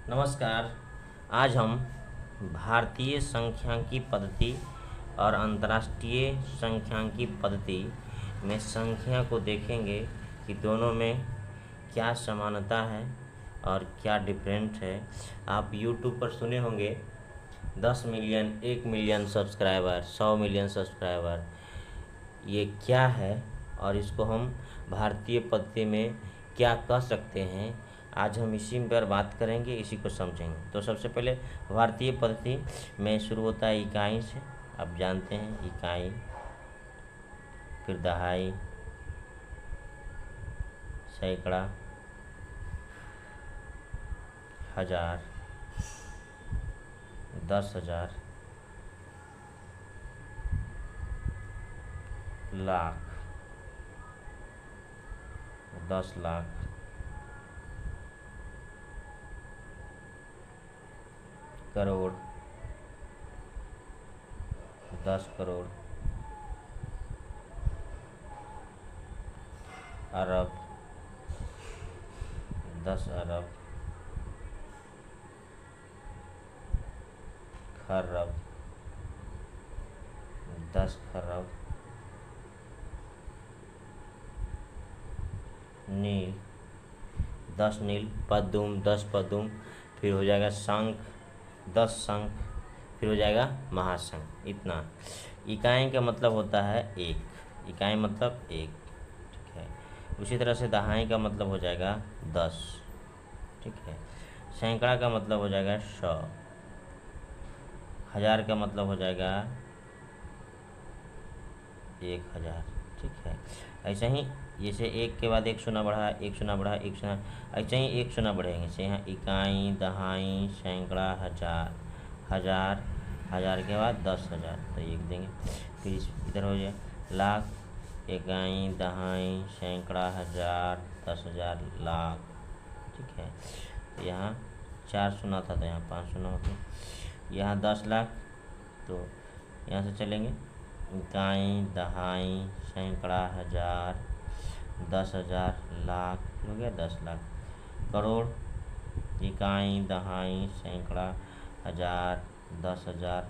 नमस्कार। आज हम भारतीय सांख्यिकी पद्धति और अंतर्राष्ट्रीय सांख्यिकी पद्धति में संख्या को देखेंगे कि दोनों में क्या समानता है और क्या डिफरेंट है। आप YouTube पर सुने होंगे 10 million, 1 million subscriber, 100 million subscriber, ये क्या है और इसको हम भारतीय पद्धति में क्या कह सकते हैं। आज हम इसी पर बात करेंगे, इसी को समझेंगे। तो सबसे पहले भारतीय पद्धति में शुरू होता है इकाई से। आप जानते हैं इकाई, फिर दहाई, सैकड़ा, हजार, 10,000, लाख, 10 लाख, करोड़, 10 करोड़, अरब, 10 अरब, खरब, 10 खरब, नील, 10 नील, पद्म, 10 पद्म, फिर हो जाएगा शंख, 10 शंख, फिर हो जाएगा महाशंख। इतना। इकाई का मतलब होता है एक, इकाई मतलब एक, ठीक है। उसी तरह से दहाई का मतलब हो जाएगा 10, ठीक है। सैकड़ा का मतलब हो जाएगा 100, हजार का मतलब हो जाएगा 1000, ठीक है। ऐसे ही जैसे एक के बाद एक शून्य बढ़ा, एक शून्य बढ़ा, एक शून्य, ऐसे ही एक शून्य बढ़ेंगे। जैसे यहाँ इकाई, दहाई, सैकड़ा, हजार, हजार, हजार के बाद 10,000, तो एक देंगे। फिर इधर हो जाए लाख, इकाई, दहाई, सैकड़ा, हजार, 10,000, लाख, ठीक है। तो यहाँ 4 शून्य था तो यहाँ 5 शून्य होते। यहाँ 10 लाख, तो यहाँ से चलेंगे इकाई, दहाई, सैकड़ा, हजार, 10,000, लाख, हो गया 10 लाख। करोड़, इकाई, दहाई, सैकड़ा, हजार, 10,000,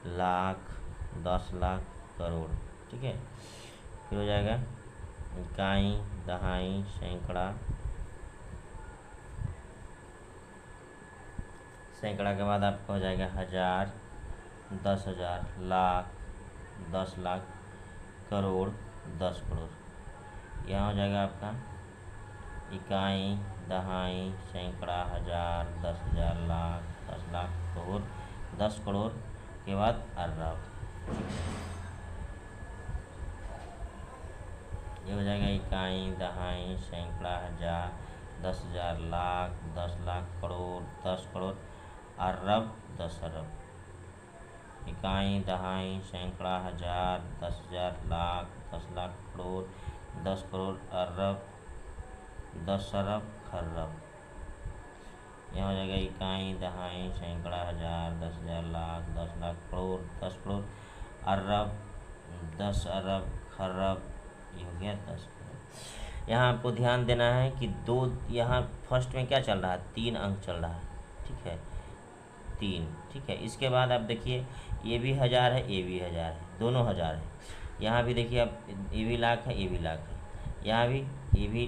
लाख, 10 लाख, करोड़, ठीक है। फिर हो जाएगा इकाई, दहाई, सैकड़ा, सैकड़ा के बाद आपका हो जाएगा हजार, 10,000, लाख, 10 लाख, करोड़, 10 करोड़। यहाँ हो जाएगा आपका इकाई, दहाई, सैकड़ा, हजार, 10,000, लाख, 10 लाख, करोड़, 10 करोड़ के बाद अरब। ये हो जाएगा इकाई, दहाई, सैकड़ा, हजार, 10,000, लाख, 10 लाख, करोड़, 10 करोड़, अरब, 10 अरब। इकाई, दहाई, सैकड़ा, हजार, 10,000, लाख, 10 लाख, करोड़, 10 करोड़, अरब, 10 अरब, खरब। यहाँ हो जाएगा इकाई, दहाई, सैकड़ा, हजार, 10,000, लाख, 10 लाख, करोड़, 10 करोड़, अरब, 10 अरब, खरब। ये हो गया 10 करोड़। यहाँ आपको ध्यान देना है कि दो, यहाँ फर्स्ट में क्या चल रहा है, 3 अंक चल रहा है, ठीक है, 3, ठीक है। इसके बाद आप देखिए ये भी हजार है, ये भी हजार है, दोनों हजार है। यहाँ भी देखिए आप, ये भी लाख है, ये भी लाख है। यहाँ भी ये भी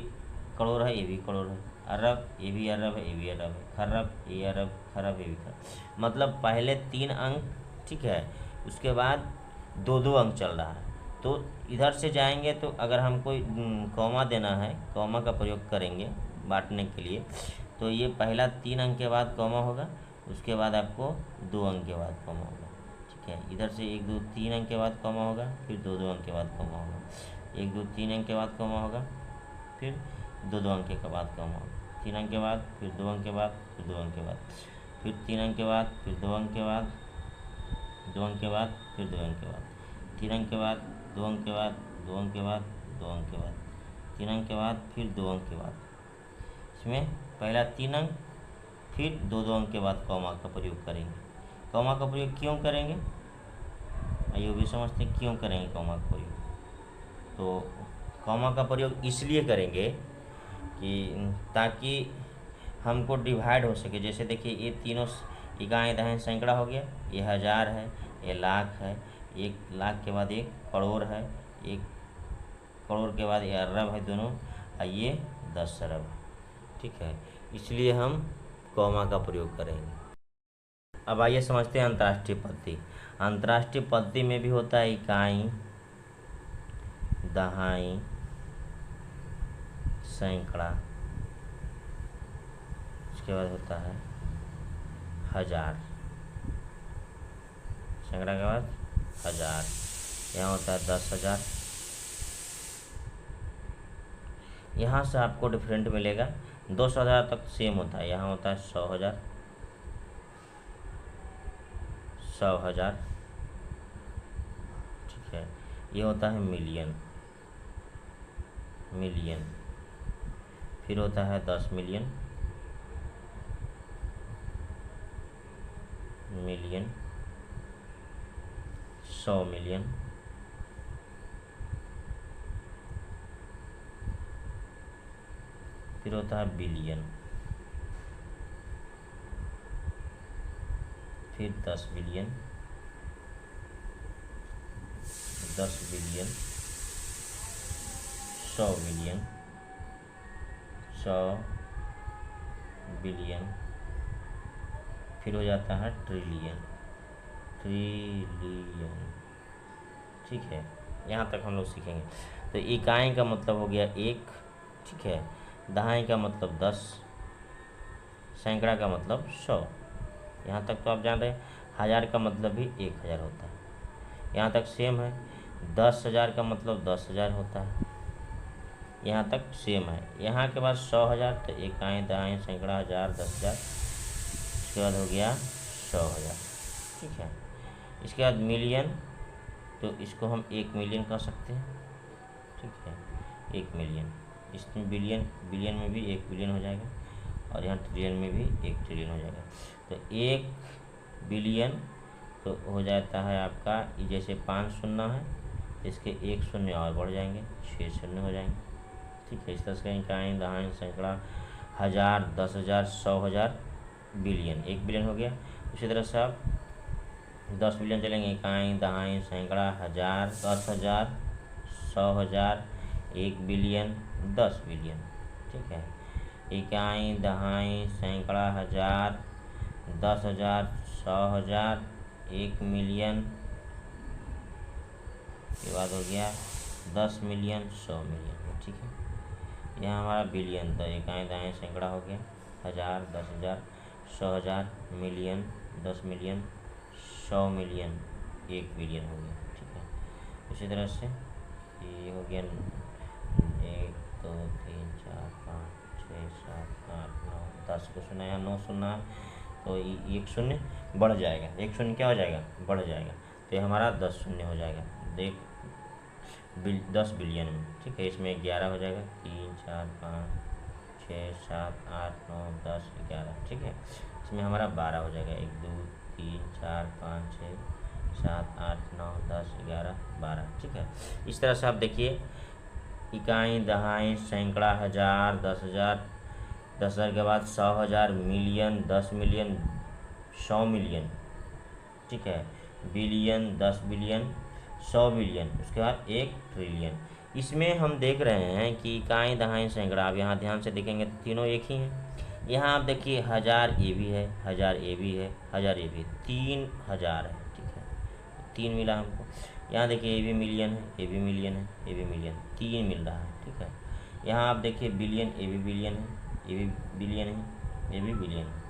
करोड़ है, ये भी करोड़ है। अरब, ये भी अरब है, ये भी अरब है। खरब, ये अरब, खरब, ये भी खरब। मतलब पहले 3 अंक, ठीक है, उसके बाद 2-2 अंक चल रहा है। तो इधर से जाएंगे तो अगर हमको कॉमा देना है, कॉमा का प्रयोग करेंगे बांटने के लिए, तो ये पहला 3 अंक के बाद कॉमा होगा, उसके बाद आपको 2 अंक के बाद कॉमा होगा, ठीक है। इधर से 1 2 3 अंक के बाद कॉमा होगा, फिर 2 2 अंक के बाद कॉमा होगा, 1 2 3 अंक के बाद कॉमा होगा, फिर 2 2 अंक के बाद कॉमा होगा, 3 अंक के बाद, फिर 2 अंक के बाद, फिर 2 अंक के बाद, फिर 3 अंक के बाद, फिर 2 अंक के बाद, 2 अंक के बाद, फिर 2 अंक के बाद, 3 अंक के बाद, 2 अंक के बाद, 2 अंक के बाद, 2 अंक के बाद, 3 अंक के बाद, फिर 2 अंक के बाद। इसमें पहला 3 अंक, फिर 2 2 अंक के बाद कॉमा का प्रयोग करेंगे। कॉमा का प्रयोग क्यों करेंगे, आइए भी समझते हैं क्यों करेंगे कॉमा का प्रयोग। तो कॉमा का प्रयोग इसलिए करेंगे कि ताकि हमको डिवाइड हो सके। जैसे देखिए ये तीनों इकाई दहाई सैकड़ा हो गया, ये हज़ार है, ये लाख है, 1 लाख के बाद 1 करोड़ है, 1 करोड़ के बाद ये अरब है दोनों, और ये 10 अरब। ठीक है, इसलिए हम कॉमा का प्रयोग करेंगे। अब आइए समझते हैं अंतर्राष्ट्रीय पद्धति। अंतर्राष्ट्रीय पद्धति में भी होता है इकाई दहाई सैकड़ा, उसके बाद होता है हज़ार, सैकड़ा के बाद हज़ार, यहाँ होता है 10,000। यहाँ से आपको डिफरेंट मिलेगा, 200,000 तक सेम होता है, यहाँ होता है 100,000, 100,000। ठीक है, ये होता है मिलियन, मिलियन, फिर होता है 10 मिलियन, मिलियन, 100 मिलियन, फिर होता है बिलियन, फिर 10 बिलियन, 10 बिलियन, 100 बिलियन, 100 बिलियन, फिर हो जाता है ट्रिलियन, ट्रिलियन। ठीक है, यहाँ तक हम लोग सीखेंगे। तो इकाई का मतलब हो गया 1, ठीक है, दहाई का मतलब 10, सैकड़ा का मतलब 100। यहाँ तक तो आप जान रहे हैं। हज़ार का मतलब भी 1,000 होता है, यहाँ तक सेम है। 10,000 का मतलब 10,000 होता है, यहाँ तक सेम है। यहाँ के बाद 100,000, तो इकाई दहाई सैकड़ा हज़ार 10,000, इसके बाद हो गया 100,000। ठीक है, इसके बाद मिलियन, तो इसको हम 1 मिलियन कह सकते हैं। ठीक है, 1 मिलियन, इसमें बिलियन, बिलियन में भी 1 बिलियन हो जाएगा, और यहाँ ट्रिलियन में भी 1 ट्रिलियन हो जाएगा। तो 1 बिलियन तो हो जाता है आपका, जैसे 5 शून्य है, इसके 1 शून्य और बढ़ जाएंगे, 6 शून्य हो जाएंगे। ठीक है, इस तरह से इकाई दहाई सैकड़ा हज़ार 10,000 100,000 बिलियन, 1 बिलियन हो गया। उसी तरह से आप 10 बिलियन चलेंगे, इकाई दहाई सैकड़ा हज़ार 10,000 100,000 1 बिलियन 10 बिलियन। ठीक है, इकाई दहाई सैकड़ा हज़ार 10,000 100,000 1 मिलियन, के बाद हो गया 10 मिलियन 100 मिलियन। ठीक है, यहाँ हमारा बिलियन था, इकाई दहाई सैकड़ा हो गया, हज़ार 10,000 100,000 मिलियन 10 मिलियन 100 मिलियन 1 बिलियन हो गया। ठीक है, उसी तरह से ये हो गया 1 2 3 4 5 6 7 8 9 10 को शून्य, यहाँ 9 शून्य, तो 1 शून्य बढ़ जाएगा, 1 शून्य क्या हो जाएगा, बढ़ जाएगा, तो ये हमारा 10 शून्य हो जाएगा। देख 10 बिलियन में। ठीक है, इसमें 11 हो जाएगा, 3 4 5 6 7 8 9 10 11। ठीक है, इसमें हमारा 12 हो जाएगा, 1 2 3 4 5 6 7 8 9 10 11 12। ठीक है, इस तरह से आप देखिए, इकाई दहाई सैकड़ा हज़ार 10,000, 10,000 के बाद 100,000 मिलियन 10 मिलियन 100 मिलियन। ठीक है, बिलियन 10 बिलियन 100 बिलियन, उसके बाद 1 ट्रिलियन। इसमें हम देख रहे हैं कि इकाई दहाई सैकड़ा, आप यहाँ ध्यान से देखेंगे तो तीनों एक ही हैं। यहाँ आप देखिए 1000 ये भी है, 1000 ये भी है, 1000 ये भी, 3,000 है। ठीक है, 3 मिला हमको। यहाँ देखिए ये भी मिलियन है, ये भी मिलियन है, ये भी मिलियन, 3 मिल रहा है। ठीक है, यहाँ आप देखिए बिलियन, ये भी बिलियन है, ये भी बिलियन है, ये भी बिलियन है,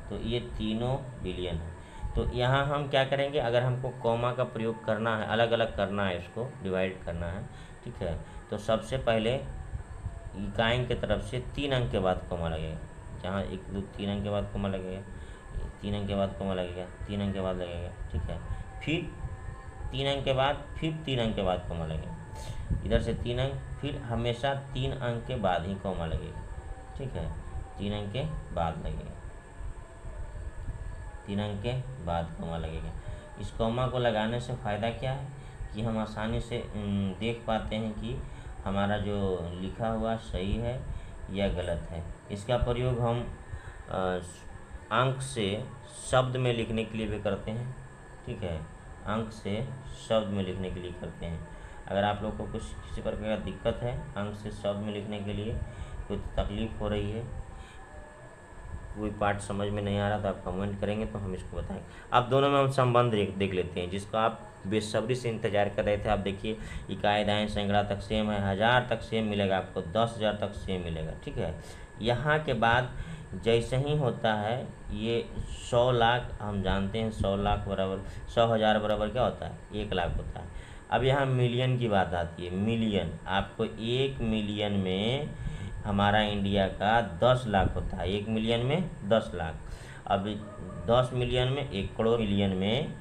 तो ये तीनों बिलियन है। तो यहाँ हम क्या करेंगे, अगर हमको कॉमा का प्रयोग करना है, अलग अलग करना है, इसको डिवाइड करना है। ठीक है, तो सबसे पहले इकाई की तरफ से 3 अंक के बाद कॉमा लगेगा, जहाँ 1 2 3 अंक के बाद कॉमा लगेगा, 3 अंक के बाद कॉमा लगेगा, 3 अंक के बाद लगेगा। ठीक है, फिर 3 अंक के बाद, फिर 3 अंक के बाद कॉमा लगेगा, इधर से 3 अंक, फिर हमेशा 3 अंक के बाद ही कॉमा लगेगा। ठीक है, 3 अंक के बाद लगेगा, 3 अंक के बाद कॉमा लगेगा। इस कॉमा को लगाने से फ़ायदा क्या है कि हम आसानी से देख पाते हैं कि हमारा जो लिखा हुआ सही है या गलत है। इसका प्रयोग हम अंक से शब्द में लिखने के लिए भी करते हैं, ठीक है, अंक से शब्द में लिखने के लिए करते हैं। अगर आप लोग को कुछ किसी प्रकार का दिक्कत है अंक से शब्द में लिखने के लिए, कुछ तकलीफ हो रही है, कोई पार्ट समझ में नहीं आ रहा तो आप कमेंट करेंगे तो हम इसको बताएंगे। अब दोनों में हम संबंध देख लेते हैं, जिसको आप बेसब्री से इंतजार कर रहे थे। आप देखिए इकाई दाएं सैकड़ा तक सेम है, 1000 तक सेम मिलेगा आपको, 10,000 तक सेम मिलेगा, ठीक है। यहाँ के बाद जैसे ही होता है ये 100 लाख, हम जानते हैं 100 लाख बराबर 100,000 बराबर क्या होता है, 1 लाख होता है। अब यहाँ मिलियन की बात आती है, मिलियन, आपको 1 मिलियन में हमारा इंडिया का 10 लाख होता है, 1 मिलियन में 10 लाख। अब 10 मिलियन में 1 करोड़, मिलियन में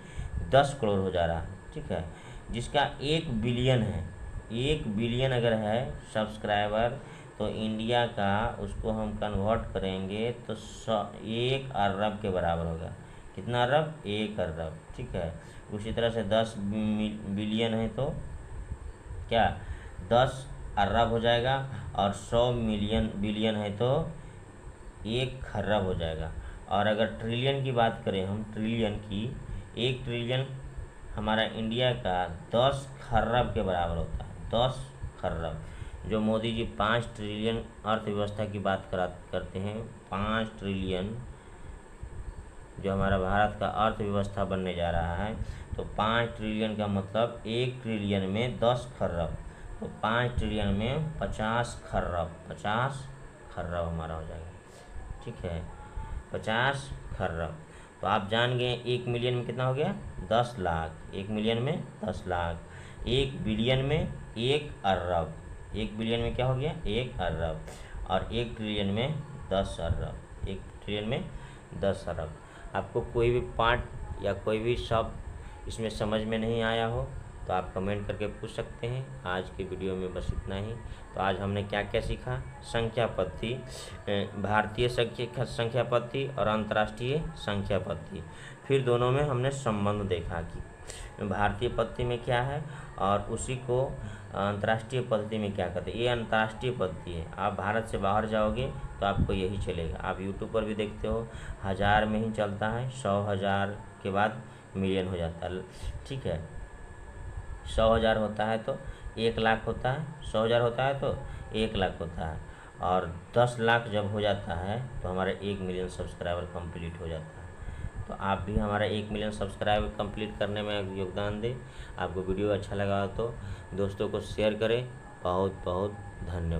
10 करोड़ हो जा रहा है, ठीक है। जिसका 1 बिलियन है, 1 बिलियन अगर है सब्सक्राइबर, तो इंडिया का उसको हम कन्वर्ट करेंगे तो 1 अरब के बराबर होगा। कितना अरब, 1 अरब, ठीक है। उसी तरह से 10 बिलियन है तो क्या 10 अरब हो जाएगा, और 100 बिलियन है तो 1 खरब हो जाएगा। और अगर ट्रिलियन की बात करें हम, ट्रिलियन की, 1 ट्रिलियन हमारा इंडिया का 10 खरब के बराबर होता है, 10 खरब। जो मोदी जी 5 ट्रिलियन अर्थव्यवस्था की बात करते हैं, 5 ट्रिलियन जो हमारा भारत का अर्थव्यवस्था बनने जा रहा है, तो 5 ट्रिलियन का मतलब 1 ट्रिलियन में 10 खरब, तो 5 ट्रिलियन में 50 खरब, 50 खरब हमारा हो जाएगा, ठीक है, 50 खरब। तो आप जान गए 1 मिलियन में कितना हो गया, 10 लाख, 1 मिलियन में 10 लाख, 1 बिलियन में 1 अरब, 1 बिलियन में क्या हो गया, 1 अरब, और 1 ट्रिलियन में 10 अरब, 1 ट्रिलियन में 10 अरब। आपको कोई भी पार्ट या कोई भी शब्द इसमें समझ में नहीं आया हो तो आप कमेंट करके पूछ सकते हैं। आज की वीडियो में बस इतना ही। तो आज हमने क्या क्या सीखा, संख्या पद्धति, भारतीय संख्या पद्धति और अंतर्राष्ट्रीय संख्या पद्धति। फिर दोनों में हमने संबंध देखा कि भारतीय पद्धति में क्या है और उसी को अंतर्राष्ट्रीय पद्धति में क्या कहते हैं। ये अंतर्राष्ट्रीय पद्धति है, आप भारत से बाहर जाओगे तो आपको यही चलेगा। आप यूट्यूब पर भी देखते हो 1000 में ही चलता है, 100,000 के बाद मिलियन हो जाता है, ठीक है। 100,000 होता है तो 1 लाख होता है, 100,000 होता है तो 1 लाख होता है, और 10 लाख जब हो जाता है तो हमारा 1 मिलियन सब्सक्राइबर कंप्लीट हो जाता है। तो आप भी हमारा 1 मिलियन सब्सक्राइबर कंप्लीट करने में योगदान दें। आपको वीडियो अच्छा लगा तो दोस्तों को शेयर करें। बहुत बहुत धन्यवाद।